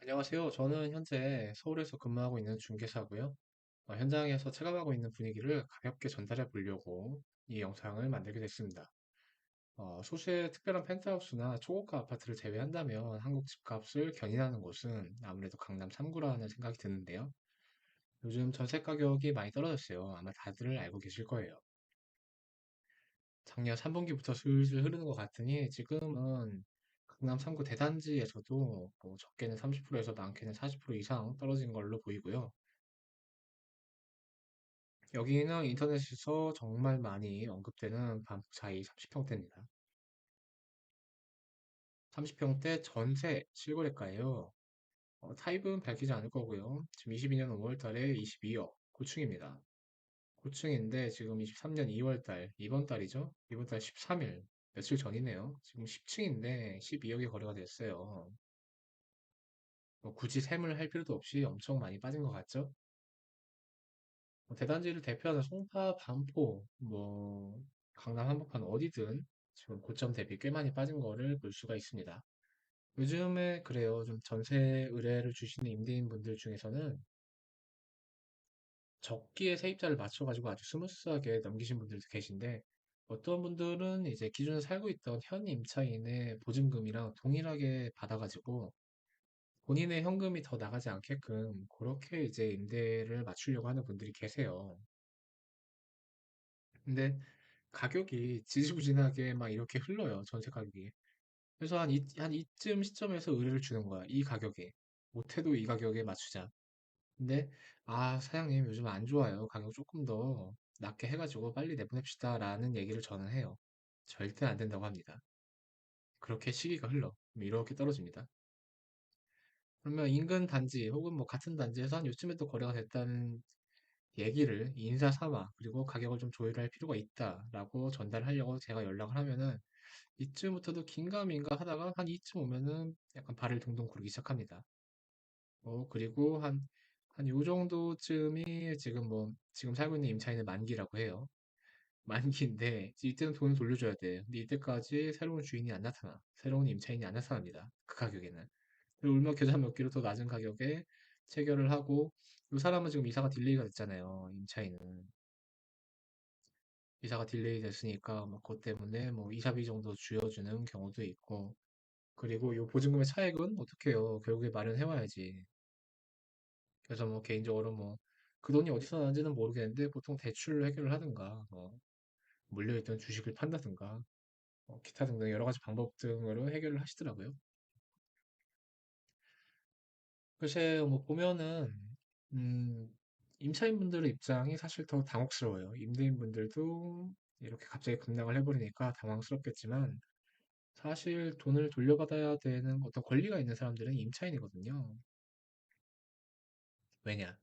안녕하세요. 저는 현재 서울에서 근무하고 있는 중개사고요. 현장에서 체감하고 있는 분위기를 가볍게 전달해 보려고 이 영상을 만들게 됐습니다. 소수의 특별한 펜트하우스나 초고가 아파트를 제외한다면 한국 집값을 견인하는 곳은 아무래도 강남 3구라는 생각이 드는데요. 요즘 전세 가격이 많이 떨어졌어요. 아마 다들 알고 계실 거예요. 작년 3분기부터 슬슬 흐르는 것 같으니 지금은 강남 3구 대단지에서도 뭐 적게는 30%에서 많게는 40% 이상 떨어진 걸로 보이고요. 여기는 인터넷에서 정말 많이 언급되는 반복 차이 30평대입니다. 30평대 전세 실거래가예요. 타입은 밝히지 않을 거고요. 지금 22년 5월 달에 22억 고층입니다. 고층인데 지금 23년 2월 달, 이번 달이죠? 이번 달 13일, 며칠 전이네요. 지금 10층인데 12억에 거래가 됐어요. 뭐 굳이 셈을 할 필요도 없이 엄청 많이 빠진 것 같죠? 대단지를 대표하는 송파, 반포, 뭐 강남 한복판 어디든 지금 고점 대비 꽤 많이 빠진 거를 볼 수가 있습니다. 요즘에 그래요. 좀 전세 의뢰를 주시는 임대인 분들 중에서는 적기에 세입자를 맞춰가지고 아주 스무스하게 넘기신 분들도 계신데 어떤 분들은 이제 기존에 살고 있던 현 임차인의 보증금이랑 동일하게 받아가지고 본인의 현금이 더 나가지 않게끔 그렇게 이제 임대를 맞추려고 하는 분들이 계세요. 근데 가격이 지지부진하게 막 이렇게 흘러요. 전세 가격이. 그래서 한 이쯤 시점에서 의뢰를 주는 거야. 이 가격에. 못해도 이 가격에 맞추자. 근데, 아, 사장님 요즘 안 좋아요. 가격 조금 더 낮게 해가지고 빨리 내보냅시다. 라는 얘기를 저는 해요. 절대 안 된다고 합니다. 그렇게 시기가 흘러. 이렇게 떨어집니다. 그러면 인근 단지 혹은 뭐 같은 단지에서 한 요즘에 또 거래가 됐다는 얘기를 인사 삼아 그리고 가격을 좀 조율할 필요가 있다라고 전달하려고 제가 연락을 하면은 이쯤부터도 긴가민가 하다가 한 이쯤 오면은 약간 발을 동동 구르기 시작합니다. 그리고 한 요 정도쯤이 지금 뭐, 지금 살고 있는 임차인의 만기라고 해요. 만기인데, 이때는 돈을 돌려줘야 돼. 근데 이때까지 새로운 주인이 안 나타나. 새로운 임차인이 안 나타납니다. 그 가격에는. 그리고 얼마 계산 몇 개로 더 낮은 가격에 체결을 하고, 이 사람은 지금 이사가 딜레이가 됐잖아요. 임차인은. 이사가 딜레이 됐으니까, 뭐, 그것 때문에 뭐, 이사비 정도 쥐어주는 경우도 있고, 그리고 요 보증금의 차액은 어떻게 해요? 결국에 마련해와야지. 그래서 뭐 개인적으로 뭐 그 돈이 어디서 나는지는 모르겠는데 보통 대출로 해결을 하든가 뭐 물려있던 주식을 판다든가 기타 등등 여러 가지 방법 등으로 해결을 하시더라고요. 글쎄 뭐 보면은 음, 임차인분들의 입장이 사실 더 당혹스러워요. 임대인분들도 이렇게 갑자기 급락을 해버리니까 당황스럽겠지만 사실 돈을 돌려받아야 되는 어떤 권리가 있는 사람들은 임차인이거든요. 왜냐?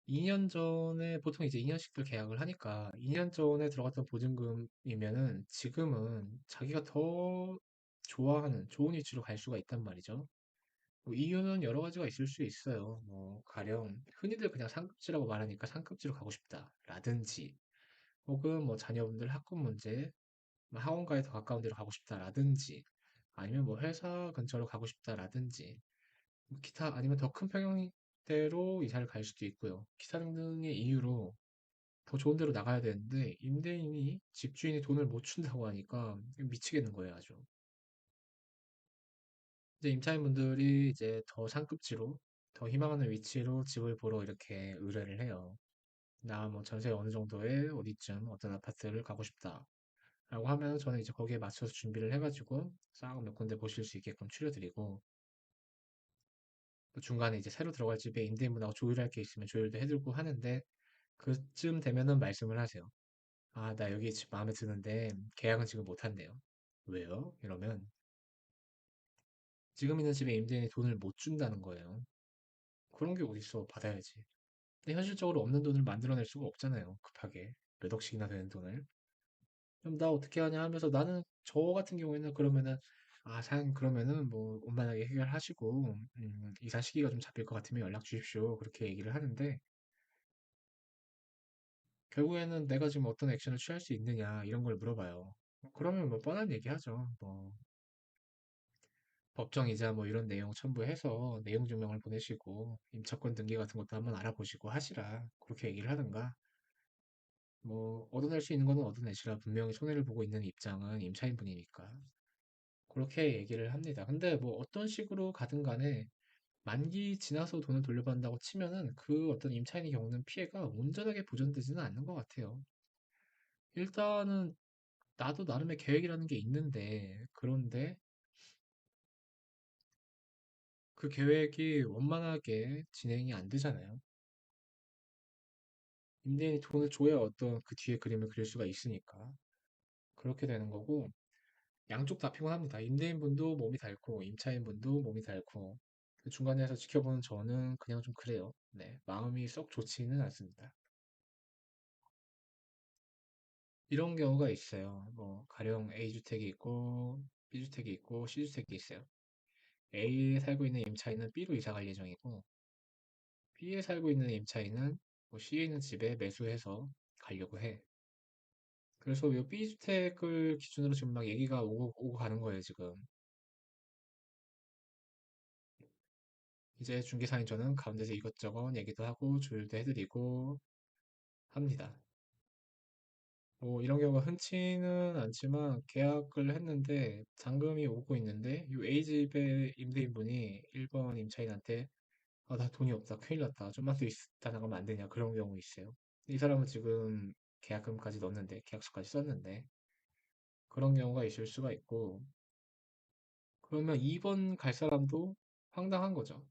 2년 전에 보통 이제 2년씩들 계약을 하니까 2년 전에 들어갔던 보증금이면은 지금은 자기가 더 좋아하는 좋은 위치로 갈 수가 있단 말이죠. 뭐 이유는 여러 가지가 있을 수 있어요. 뭐 가령 흔히들 그냥 상급지라고 말하니까 상급지로 가고 싶다라든지 혹은 뭐 자녀분들 학군 문제, 뭐 학원가에 더 가까운 데로 가고 싶다라든지 아니면 뭐 회사 근처로 가고 싶다라든지 뭐 기타 아니면 더 큰 평형대로 이사를 갈 수도 있고요. 기타 등등의 이유로 더 좋은 데로 나가야 되는데 임대인이 집주인이 돈을 못 준다고 하니까 미치겠는 거예요, 아주. 이제 임차인분들이 이제 더 상급지로 더 희망하는 위치로 집을 보러 이렇게 의뢰를 해요. 나 뭐 전세 어느 정도에 어디쯤 어떤 아파트를 가고 싶다. 라고 하면 저는 이제 거기에 맞춰서 준비를 해가지고 싹 몇 군데 보실 수 있게끔 추려드리고 또 중간에 이제 새로 들어갈 집에 임대인분하고 조율할 게 있으면 조율도 해드리고 하는데 그쯤 되면은 말씀을 하세요. 아, 나 여기 집 마음에 드는데 계약은 지금 못 한대요. 왜요? 이러면 지금 있는 집에 임대인이 돈을 못 준다는 거예요. 그런 게 어딨어? 받아야지. 근데 현실적으로 없는 돈을 만들어낼 수가 없잖아요. 급하게. 몇 억씩이나 되는 돈을. 그럼 나 어떻게 하냐 하면서 나는 저 같은 경우에는 그러면은 아, 사장님 그러면은 뭐 원만하게 해결하시고 이사 시기가 좀 잡힐 것 같으면 연락 주십시오. 그렇게 얘기를 하는데 결국에는 내가 지금 어떤 액션을 취할 수 있느냐 이런 걸 물어봐요. 그러면 뭐 뻔한 얘기하죠. 뭐 법정이자 뭐 이런 내용 첨부해서 내용 증명을 보내시고 임차권 등기 같은 것도 한번 알아보시고 하시라. 그렇게 얘기를 하든가. 뭐 얻어낼 수 있는 거는 얻어내시라. 분명히 손해를 보고 있는 입장은 임차인분이니까. 그렇게 얘기를 합니다. 근데 뭐 어떤 식으로 가든 간에 만기 지나서 돈을 돌려받는다고 치면은 그 어떤 임차인이 겪는 피해가 온전하게 보전되지는 않는 것 같아요. 일단은 나도 나름의 계획이라는 게 있는데, 그런데 그 계획이 원만하게 진행이 안 되잖아요. 임대인이 돈을 줘야 어떤 그 뒤에 그림을 그릴 수가 있으니까. 그렇게 되는 거고, 양쪽 다 피곤합니다. 임대인분도 몸이 닳고, 임차인분도 몸이 닳고, 그 중간에서 지켜보는 저는 그냥 좀 그래요. 네, 마음이 썩 좋지는 않습니다. 이런 경우가 있어요. 뭐, 가령 A주택이 있고, B주택이 있고, C주택이 있어요. A에 살고 있는 임차인은 B로 이사 갈 예정이고, B에 살고 있는 임차인은 뭐 C에 있는 집에 매수해서 가려고 해. 그래서 이 B주택을 기준으로 지금 막 얘기가 오고 가는 거예요, 지금. 이제 중개사인 저는 가운데서 이것저것 얘기도 하고 조율도 해드리고 합니다. 뭐 이런 경우가 흔치는 않지만 계약을 했는데 잔금이 오고 있는데 이 A집의 임대인분이 1번 임차인한테 아, 나 돈이 없다. 큰일 났다. 좀만 더 있다 나가면 안 되냐. 그런 경우 있어요. 이 사람은 지금 계약금까지 넣었는데, 계약서까지 썼는데, 그런 경우가 있을 수가 있고, 그러면 2번 갈 사람도 황당한 거죠.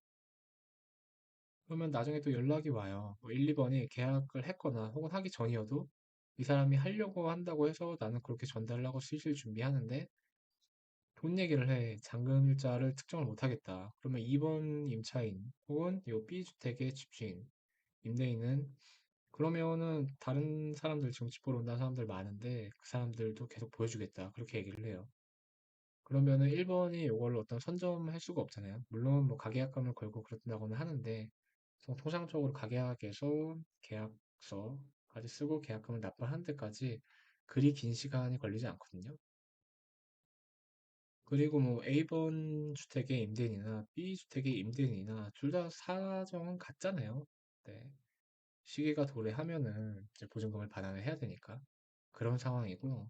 그러면 나중에 또 연락이 와요. 뭐 1, 2번이 계약을 했거나 혹은 하기 전이어도 이 사람이 하려고 한다고 해서 나는 그렇게 전달을 하고 수익을 준비하는데 돈 얘기를 해. 잔금 일자를 특정을 못 하겠다. 그러면 2번 임차인 혹은 이 B주택의 집주인, 임대인은 그러면은 다른 사람들 지금 집 보러 온다는 사람들 많은데 그 사람들도 계속 보여주겠다. 그렇게 얘기를 해요. 그러면은 1번이 이걸 어떤 선점할 수가 없잖아요. 물론 뭐 가계약금을 걸고 그런다고는 하는데 통상적으로 가계약에서 계약서까지 쓰고 계약금을 납부하는 데까지 그리 긴 시간이 걸리지 않거든요. 그리고 뭐 A번 주택의 임대인이나 B주택의 임대인이나 둘 다 사정은 같잖아요. 네. 시기가 도래하면은 이제 보증금을 반환을 해야 되니까 그런 상황이고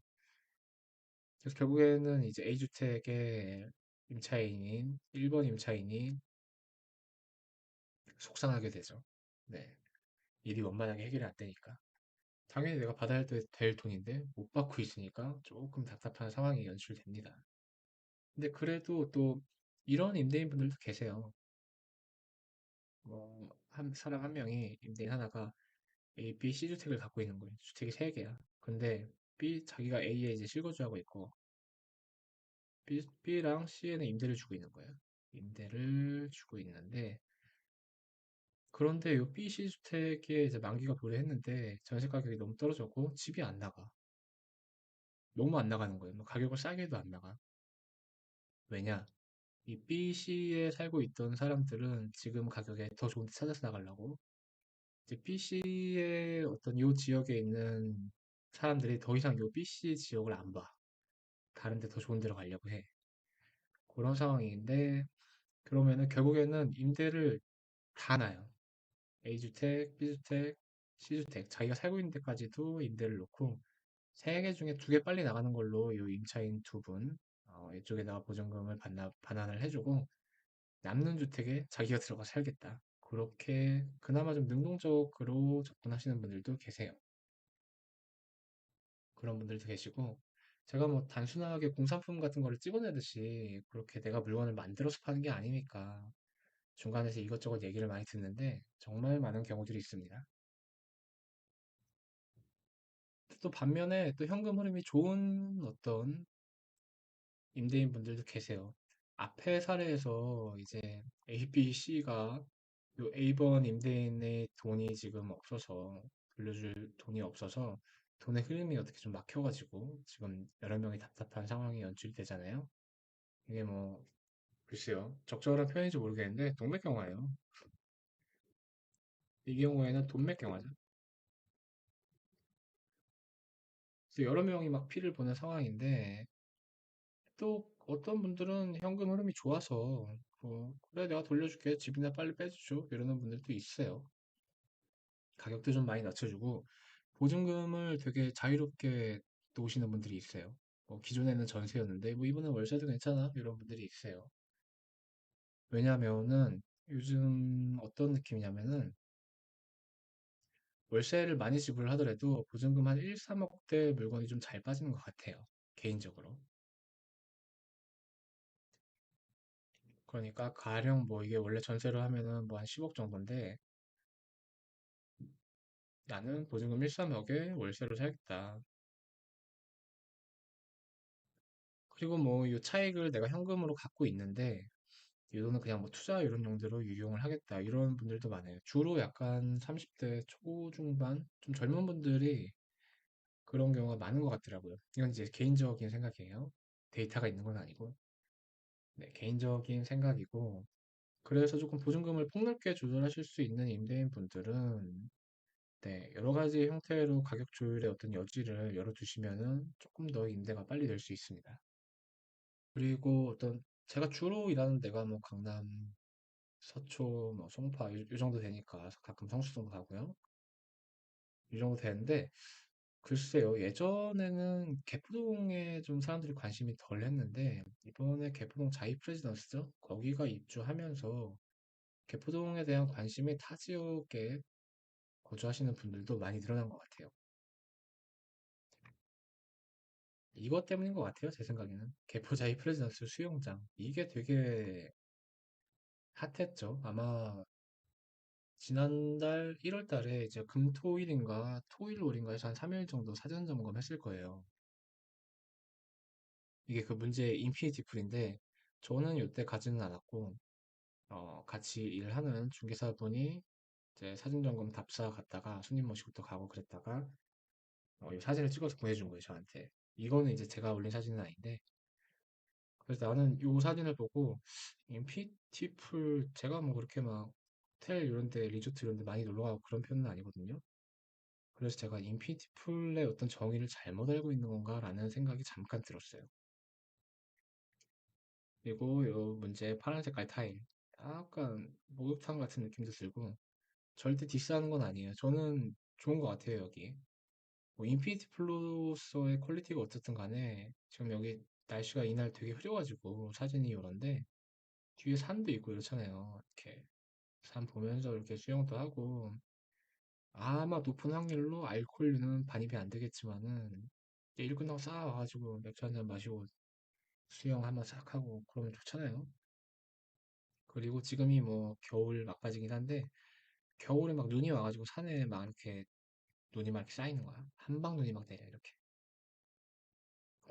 그래서 결국에는 이제 A주택의 임차인인 1번 임차인이 속상하게 되죠. 네. 일이 원만하게 해결이 안 되니까. 당연히 내가 받아야 될 돈인데 못 받고 있으니까 조금 답답한 상황이 연출됩니다. 근데 그래도 또 이런 임대인분들도 계세요. 뭐, 한 사람 한 명이 임대인 하나가 A, B, C 주택을 갖고 있는 거예요. 주택이 3개야. 근데 자기가 A에 이제 실거주하고 있고 B랑 C에는 임대를 주고 있는 거예요. 임대를 주고 있는데 그런데 이 B, C 주택에 이제 만기가 도래했는데 전세 가격이 너무 떨어졌고 집이 안 나가. 너무 안 나가는 거예요. 뭐 가격을 싸게 해도 안 나가. 왜냐? 이 B, C에 살고 있던 사람들은 지금 가격에 더 좋은 데 찾아서 나가려고 이제 B, C의 어떤 요 지역에 있는 사람들이 더 이상 요 B, C 지역을 안 봐. 다른 데 더 좋은 데로 가려고 해. 그런 상황인데 그러면은 결국에는 임대를 다 놔요. A주택, B주택, C주택 자기가 살고 있는 데까지도 임대를 놓고 세 개 중에 두 개 빨리 나가는 걸로 이 임차인 두 분 이쪽에다가 보증금을 반환을 해주고 남는 주택에 자기가 들어가 살겠다. 그렇게 그나마 좀 능동적으로 접근하시는 분들도 계세요. 그런 분들도 계시고 제가 뭐 단순하게 공산품 같은 거를 찍어내듯이 그렇게 내가 물건을 만들어서 파는 게 아니니까 중간에서 이것저것 얘기를 많이 듣는데 정말 많은 경우들이 있습니다. 또 반면에 또 현금 흐름이 좋은 어떤 임대인 분들도 계세요. 앞에 사례에서 이제 A, B, C가 요 A번 임대인의 돈이 지금 없어서 돌려줄 돈이 없어서 돈의 흐름이 어떻게 좀 막혀가지고 지금 여러 명이 답답한 상황이 연출되잖아요. 이게 뭐 글쎄요 적절한 표현인지 모르겠는데 동맥경화예요. 이 경우에는 돈맥경화죠. 그래서 여러 명이 막 피를 보는 상황인데 또 어떤 분들은 현금 흐름이 좋아서 그래 내가 돌려줄게 집이나 빨리 빼주죠 이러는 분들도 있어요. 가격도 좀 많이 낮춰주고 보증금을 되게 자유롭게 놓으시는 분들이 있어요. 뭐 기존에는 전세였는데 뭐 이번엔 월세도 괜찮아 이런 분들이 있어요. 왜냐면은 요즘 어떤 느낌이냐면은 월세를 많이 지불하더라도 보증금 한 1, 3억대 물건이 좀 잘 빠지는 것 같아요. 개인적으로. 그러니까 가령 뭐 이게 원래 전세로 하면은 뭐 한 10억 정도인데 나는 보증금 1, 3억에 월세로 살겠다. 그리고 뭐 이 차익을 내가 현금으로 갖고 있는데 이 돈은 그냥 뭐 투자 이런 용도로 유용을 하겠다. 이런 분들도 많아요. 주로 약간 30대 초중반 좀 젊은 분들이 그런 경우가 많은 것 같더라고요. 이건 이제 개인적인 생각이에요. 데이터가 있는 건 아니고. 네, 개인적인 생각이고. 그래서 조금 보증금을 폭넓게 조절하실 수 있는 임대인 분들은 네, 여러 가지 형태로 가격 조율의 어떤 여지를 열어두시면은 조금 더 임대가 빨리 될 수 있습니다. 그리고 어떤 제가 주로 일하는 데가 뭐 강남, 서초, 뭐 송파 이 정도 되니까 가끔 성수동도 가고요. 이 정도 되는데 글쎄요. 예전에는 개포동에 좀 사람들이 관심이 덜 했는데 이번에 개포동 자이 프레지던스죠. 거기가 입주하면서 개포동에 대한 관심이 타 지역에 거주하시는 분들도 많이 늘어난 것 같아요. 이것 때문인 것 같아요. 제 생각에는. 개포자이 프레지던스 수영장. 이게 되게 핫했죠. 아마 지난달 1월 달에 이제 금토일인가 토일월인가 해서 한 3일 정도 사전 점검했을 거예요. 이게 그 문제의 인피니티 풀인데 저는 이때 가지는 않았고 같이 일하는 중개사분이 이제 사진 점검 답사 갔다가 손님 모시고 또 가고 그랬다가 이 사진을 찍어서 보내준 거예요 저한테. 이거는 이제 제가 올린 사진은 아닌데 그래서 나는 이 사진을 보고 인피니티 풀 제가 뭐 그렇게 막 호텔 이런 데 리조트 이런 데 많이 놀러 가고 그런 편은 아니거든요. 그래서 제가 인피니티 풀의 어떤 정의를 잘못 알고 있는 건가라는 생각이 잠깐 들었어요. 그리고 이 문제 파란 색깔 타일. 약간 목욕탕 같은 느낌도 들고 절대 디스하는 건 아니에요. 저는 좋은 것 같아요, 여기. 뭐 인피니티 플로서의 퀄리티가 어떻든 간에 지금 여기 날씨가 이날 되게 흐려가지고 사진이 이런데 뒤에 산도 있고 이렇잖아요. 이렇게 산 보면서 이렇게 수영도 하고 아마 높은 확률로 알코올류는 반입이 안 되겠지만은 이제 일 끝나고 싹 와가지고 맥주 한 잔 마시고 수영 한번 싹 하고 그러면 좋잖아요. 그리고 지금이 뭐 겨울 막바지긴 한데 겨울에 막 눈이 와가지고 산에 막 이렇게 눈이 막 이렇게 쌓이는 거야. 한방 눈이 막 내려 이렇게.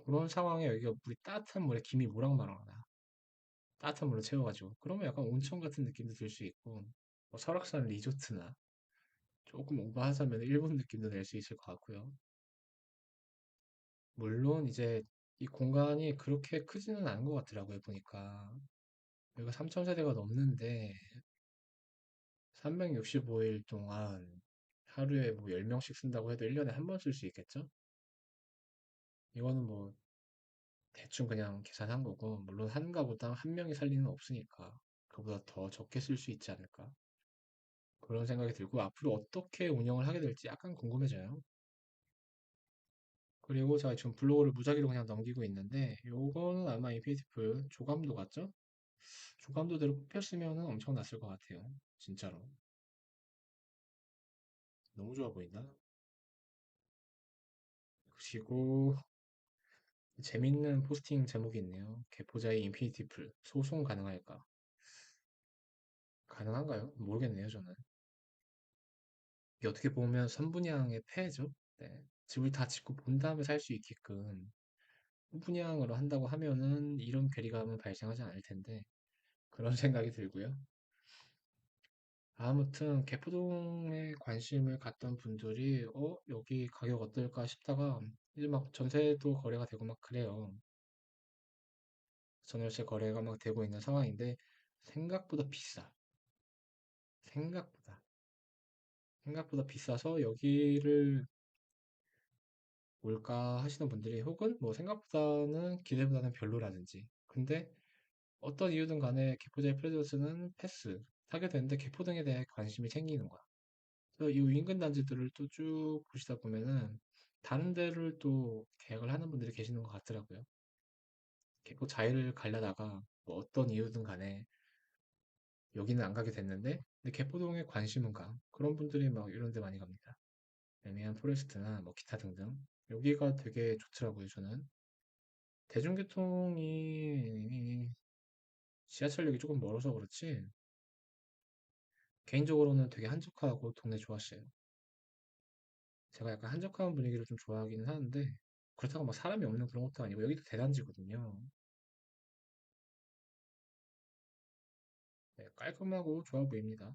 그런 상황에 여기가 물이 따뜻한 물에 김이 모락모락하다. 따뜻한 물로 채워가지고 그러면 약간 온천 같은 느낌도 들 수 있고 뭐 설악산 리조트나 조금 오버하자면 일본 느낌도 낼 수 있을 것 같고요. 물론 이제 이 공간이 그렇게 크지는 않은 것 같더라고요 보니까 여기가 3,000세대가 넘는데 365일 동안 하루에 뭐 10명씩 쓴다고 해도 1년에 한 번 쓸 수 있겠죠? 이거는 뭐 대충 그냥 계산한 거고, 물론 한 가구당 한 명이 살 리는 없으니까, 그보다 더 적게 쓸 수 있지 않을까? 그런 생각이 들고, 앞으로 어떻게 운영을 하게 될지 약간 궁금해져요. 그리고 제가 지금 블로그를 무작위로 그냥 넘기고 있는데, 요거는 아마 인피니티풀 조감도 같죠? 조감도대로 뽑혔으면 엄청났을 것 같아요. 진짜로. 너무 좋아 보인다. 그리고 재밌는 포스팅 제목이 있네요. 개포자의 인피니티풀 소송 가능할까? 가능한가요? 모르겠네요, 저는. 이게 어떻게 보면 선분양의 폐해죠. 네. 집을 다 짓고 본 다음에 살 수 있게끔 선분양으로 한다고 하면은 이런 괴리감은 발생하지 않을 텐데 그런 생각이 들고요. 아무튼 개포동에 관심을 갖던 분들이 여기 가격 어떨까 싶다가 이제 막 전세도 거래가 되고 막 그래요. 전월세 거래가 막 되고 있는 상황인데 생각보다 비싸. 생각보다. 생각보다 비싸서 여기를 올까 하시는 분들이 혹은 뭐 생각보다는 기대보다는 별로라든지 근데 어떤 이유든 간에 개포자의 프레저스는 패스 하게 되는데 개포동에 대해 관심이 생기는 거야. 그래서 이 인근 단지들을 또 쭉 보시다 보면은 다른 데를 또 계약을 하는 분들이 계시는 것 같더라고요. 개포 자리를 가려다가 뭐 어떤 이유든 간에 여기는 안 가게 됐는데 근데 개포동에 관심은 가. 그런 분들이 막 이런 데 많이 갑니다. 애매한 포레스트나 뭐 기타 등등. 여기가 되게 좋더라고요, 저는. 대중교통이 지하철역이 조금 멀어서 그렇지 개인적으로는 되게 한적하고 동네 좋았어요. 제가 약간 한적한 분위기를 좀 좋아하기는 하는데 그렇다고 막 사람이 없는 그런 것도 아니고 여기도 대단지거든요. 네, 깔끔하고 좋아 보입니다.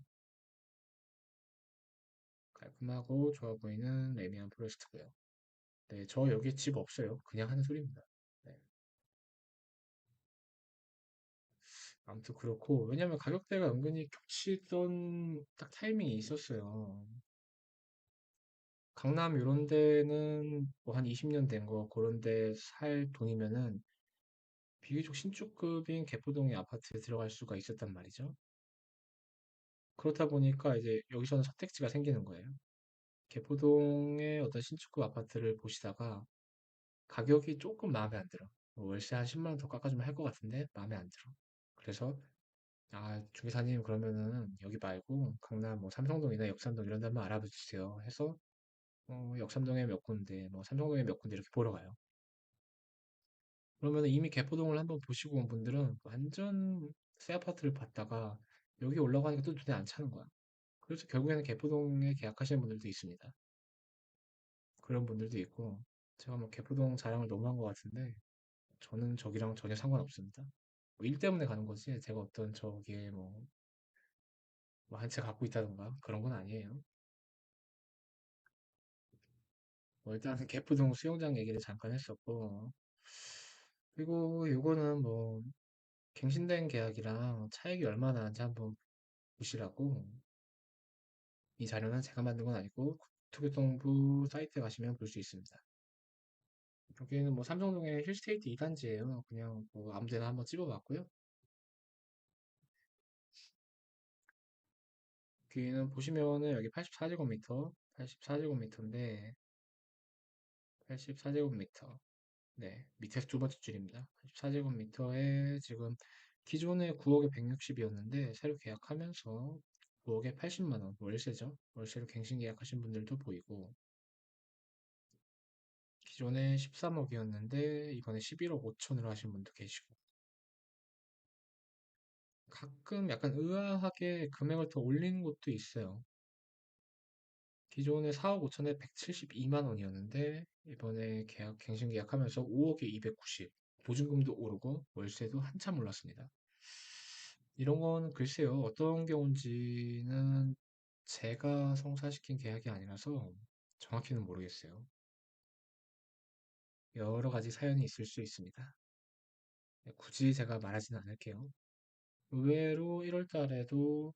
깔끔하고 좋아 보이는 레미안 포레스트고요. 네, 저 여기 집 없어요. 그냥 하는 소리입니다. 네, 아무튼 그렇고 왜냐면 가격대가 은근히 겹치던 딱 타이밍이 있었어요. 강남 이런 데는 뭐 한 20년 된 거 그런 데 살 돈이면은 비교적 신축급인 개포동의 아파트에 들어갈 수가 있었단 말이죠. 그렇다 보니까 이제 여기서는 선택지가 생기는 거예요. 개포동의 어떤 신축급 아파트를 보시다가 가격이 조금 마음에 안 들어. 뭐 월세 한 10만 원 더 깎아주면 할 것 같은데 마음에 안 들어. 그래서 아 중개사님 그러면은 여기 말고 강남 뭐 삼성동이나 역삼동 이런 데 한번 알아봐 주세요. 해서 역삼동에 몇 군데, 뭐 삼성동에 몇 군데 이렇게 보러 가요. 그러면 이미 개포동을 한번 보시고 온 분들은 완전 새 아파트를 봤다가 여기 올라가니까 또 눈에 안 차는 거야. 그래서 결국에는 개포동에 계약하시는 분들도 있습니다. 그런 분들도 있고 제가 뭐 개포동 자랑을 너무 한 것 같은데 저는 저기랑 전혀 상관없습니다. 뭐일 때문에 가는 거지 제가 어떤 저기에 뭐 한 채 갖고 있다던가 그런 건 아니에요. 뭐 일단은 개포동 수영장 얘기를 잠깐 했었고 그리고 요거는 뭐 갱신된 계약이랑 차익이 얼마나 나는지 한번 보시라고 이 자료는 제가 만든 건 아니고 국토교통부 사이트에 가시면 볼 수 있습니다. 여기는 뭐 삼성동의 힐스테이트 2단지예요. 그냥 뭐 아무 데나 한번 찝어봤고요. 여기는 보시면은 여기 84제곱미터, 84제곱미터인데 84제곱미터. 네, 밑에서 두 번째 줄입니다. 84제곱미터에 지금 기존에 9억에 160이었는데 새로 계약하면서 9억에 80만 원 월세죠. 월세로 갱신 계약하신 분들도 보이고 기존에 13억이었는데 이번에 11억 5천으로 하신 분도 계시고 가끔 약간 의아하게 금액을 더 올리는 곳도 있어요. 기존에 4억 5천에 172만 원이었는데 이번에 갱신 계약하면서 5억에 290 보증금도 오르고 월세도 한참 올랐습니다. 이런 건 글쎄요 어떤 경우인지는 제가 성사시킨 계약이 아니라서 정확히는 모르겠어요. 여러 가지 사연이 있을 수 있습니다. 굳이 제가 말하지는 않을게요. 의외로 1월 달에도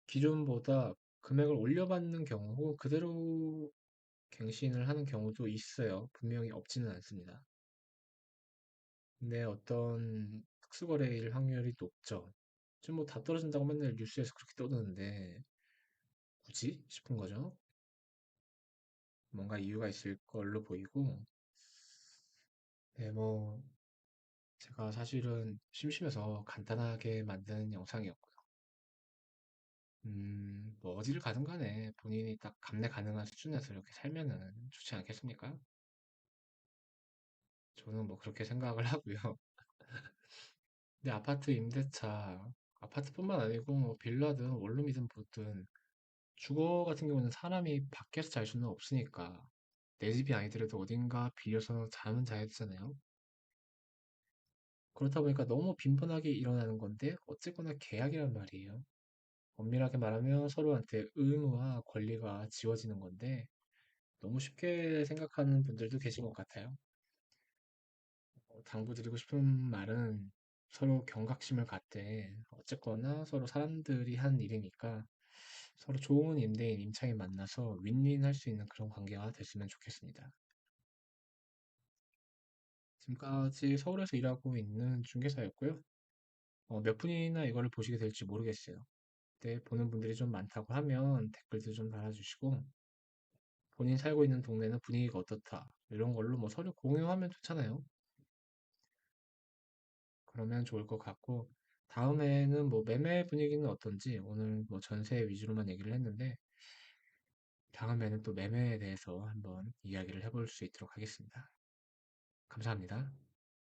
기존보다 금액을 올려받는 경우 혹은 그대로 갱신을 하는 경우도 있어요. 분명히 없지는 않습니다. 근데 어떤 특수거래일 확률이 높죠. 지금 뭐 다 떨어진다고 맨날 뉴스에서 그렇게 떠드는데 굳이 싶은 거죠. 뭔가 이유가 있을 걸로 보이고, 네, 뭐 제가 사실은 심심해서 간단하게 만든 영상이었고요. 뭐 어디를 가든 간에 본인이 딱 감내 가능한 수준에서 이렇게 살면은 좋지 않겠습니까? 저는 뭐 그렇게 생각을 하고요. 근데 아파트 임대차, 아파트뿐만 아니고 뭐 빌라든 원룸이든 뭐든 주거 같은 경우는 사람이 밖에서 잘 수는 없으니까 내 집이 아니더라도 어딘가 빌려서 자는 자야 되잖아요. 그렇다 보니까 너무 빈번하게 일어나는 건데 어쨌거나 계약이란 말이에요. 엄밀하게 말하면 서로한테 의무와 권리가 지워지는 건데 너무 쉽게 생각하는 분들도 계신 것 같아요. 당부드리고 싶은 말은 서로 경각심을 갖되 어쨌거나 서로 사람들이 한 일이니까 서로 좋은 임대인, 임차인 만나서 윈윈 할 수 있는 그런 관계가 됐으면 좋겠습니다. 지금까지 서울에서 일하고 있는 중개사였고요. 몇 분이나 이거를 보시게 될지 모르겠어요. 근데 보는 분들이 좀 많다고 하면 댓글도 좀 달아주시고, 본인 살고 있는 동네는 분위기가 어떻다, 이런 걸로 뭐 서로 공유하면 좋잖아요. 그러면 좋을 것 같고, 다음에는 뭐 매매 분위기는 어떤지, 오늘 뭐 전세 위주로만 얘기를 했는데, 다음에는 또 매매에 대해서 한번 이야기를 해볼 수 있도록 하겠습니다. 감사합니다.